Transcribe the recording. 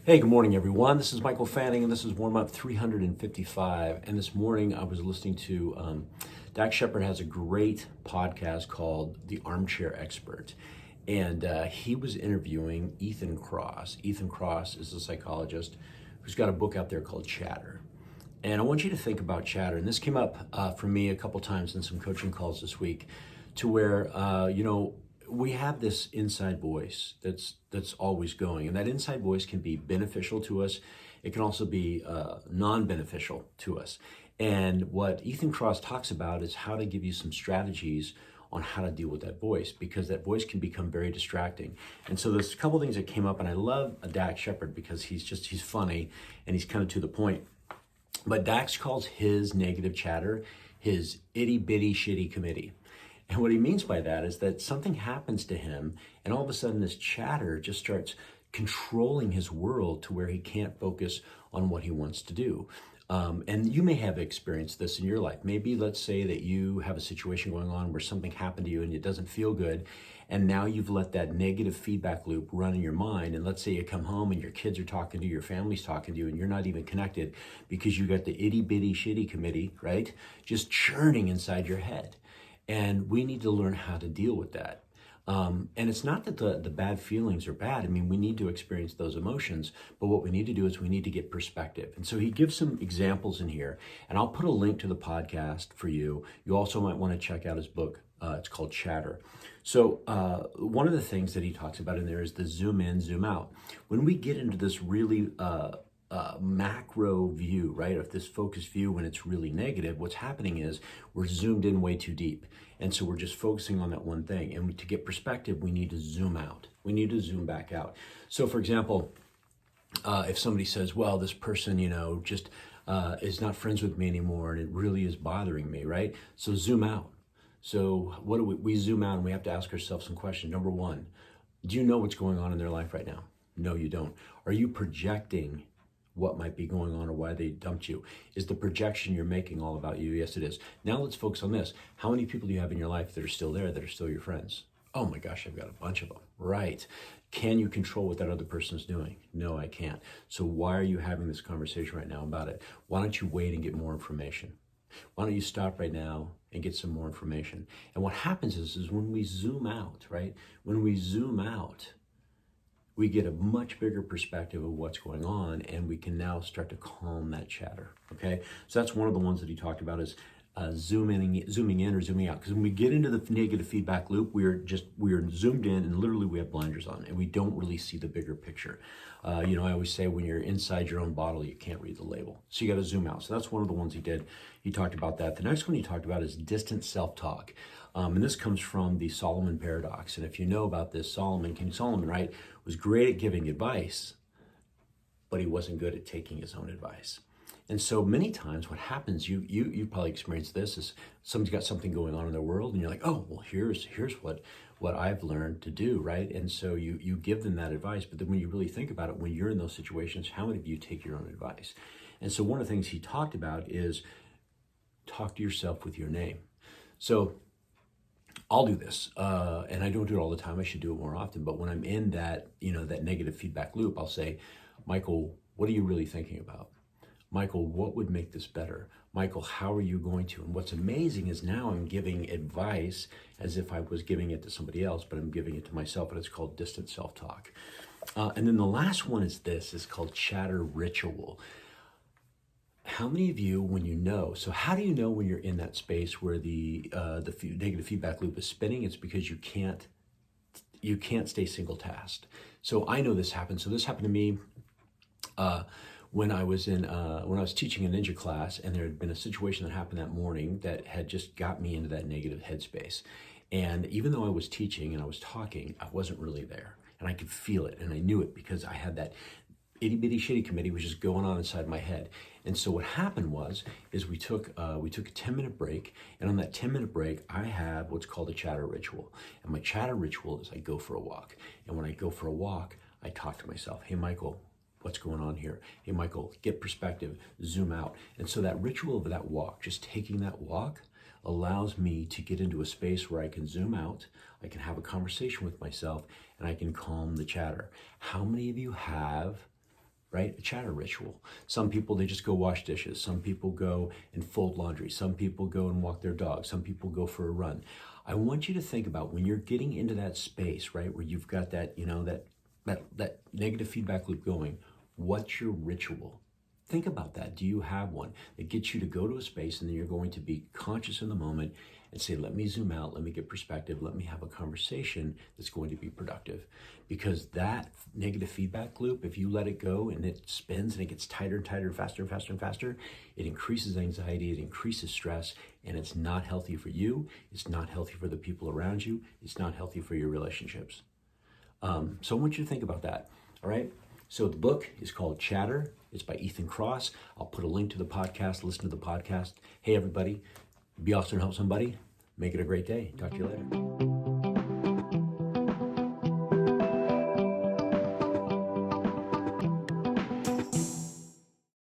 Hey, good morning, everyone. This is Michael Fanning, and this is Warm Up 355. And this morning, I was listening to Dax Shepard has a great podcast called The Armchair Expert, and he was interviewing Ethan Kross. Ethan Kross is a psychologist who's got a book out there called Chatter. And I want you to think about chatter. And this came up for me a couple times in some coaching calls this week, to where we have this inside voice that's always going, and that inside voice can be beneficial to us. It can also be non-beneficial to us. And what Ethan Kross talks about is how to give you some strategies on how to deal with that voice, because that voice can become very distracting. And so there's a couple things that came up, and I love Dax Shepard because he's funny and he's kind of to the point. But Dax calls his negative chatter his itty bitty shitty committee. And what he means by that is that something happens to him, and all of a sudden this chatter just starts controlling his world to where he can't focus on what he wants to do. And you may have experienced this in your life. Maybe let's say that you have a situation going on where something happened to you and it doesn't feel good, and now you've let that negative feedback loop run in your mind. And let's say you come home and your kids are talking to you, your family's talking to you, and you're not even connected because you got the itty bitty shitty committee, right? Just churning inside your head. And we need to learn how to deal with that. And it's not that the bad feelings are bad. I mean, we need to experience those emotions, but what we need to do is we need to get perspective. And so he gives some examples in here, and I'll put a link to the podcast for you. You also might want to check out his book. It's called Chatter. So one of the things that he talks about in there is the zoom in, zoom out. When we get into this really macro view, right, of this focused view, when it's really negative, what's happening is we're zoomed in way too deep. And so we're just focusing on that one thing. And to get perspective, we need to zoom out. We need to zoom back out. So for example, if somebody says, well, this person, just is not friends with me anymore, and it really is bothering me, right? So zoom out. So what do we zoom out, and we have to ask ourselves some questions. Number one, do you know what's going on in their life right now? No, you don't. Are you projecting what might be going on or why they dumped you? Is the projection you're making all about you? Yes, it is. Now let's focus on this. How many people do you have in your life that are still there, that are still your friends? Oh my gosh, I've got a bunch of them. Right. Can you control what that other person's doing? No, I can't. So why are you having this conversation right now about it? Why don't you wait and get more information? Why don't you stop right now and get some more information? And what happens is when we zoom out, right? When we zoom out, we get a much bigger perspective of what's going on, and we can now start to calm that chatter, okay? So that's one of the ones that he talked about, is zooming in or zooming out. Because when we get into the negative feedback loop, we're zoomed in, and literally we have blinders on, and we don't really see the bigger picture. I always say when you're inside your own bottle, you can't read the label. So you got to zoom out. So that's one of the ones he did. He talked about that. The next one he talked about is distant self-talk. And this comes from the Solomon paradox. And if you know about this, King Solomon, right, was great at giving advice, but he wasn't good at taking his own advice. And so many times what happens, you probably experienced this, is somebody's got something going on in their world, and you're like, oh, well, here's what I've learned to do, right? And so you give them that advice, but then when you really think about it, when you're in those situations, how many of you take your own advice? And so one of the things he talked about is talk to yourself with your name. So I'll do this, and I don't do it all the time. I should do it more often. But when I'm in that, that negative feedback loop, I'll say, Michael, what are you really thinking about? Michael, what would make this better? Michael, how are you going to? And what's amazing is now I'm giving advice as if I was giving it to somebody else, but I'm giving it to myself, and it's called distant self-talk. And then the last one is called chatter ritual. How many of you, when you know, so how do you know when you're in that space where the negative feedback loop is spinning? It's because you can't stay single tasked. So I know this happened. So this happened to me when I was teaching a ninja class, and there had been a situation that happened that morning that had just got me into that negative headspace. And even though I was teaching and I was talking, I wasn't really there, and I could feel it, and I knew it because I had that itty bitty shitty committee was just going on inside my head. And so what happened is we took a 10-minute break, and on that 10-minute break, I have what's called a chatter ritual. And my chatter ritual is I go for a walk. And when I go for a walk, I talk to myself. Hey, Michael, what's going on here? Hey, Michael, get perspective, zoom out. And so that ritual of that walk, just taking that walk, allows me to get into a space where I can zoom out, I can have a conversation with myself, and I can calm the chatter. How many of you have right? A chatter ritual. Some people, they just go wash dishes. Some people go and fold laundry. Some people go and walk their dog. Some people go for a run. I want you to think about when you're getting into that space, right, where you've got that, that negative feedback loop going, what's your ritual? Think about that. Do you have one that gets you to go to a space and then you're going to be conscious in the moment and say, let me zoom out, let me get perspective, let me have a conversation that's going to be productive? Because that negative feedback loop, if you let it go and it spins and it gets tighter and tighter and faster and faster and faster, it increases anxiety, it increases stress, and it's not healthy for you. It's not healthy for the people around you. It's not healthy for your relationships. So I want you to think about that, all right? So the book is called Chatter. It's by Ethan Kross. I'll put a link to the podcast. Listen to the podcast. Hey, everybody, be awesome and help somebody. Make it a great day. Talk to you later.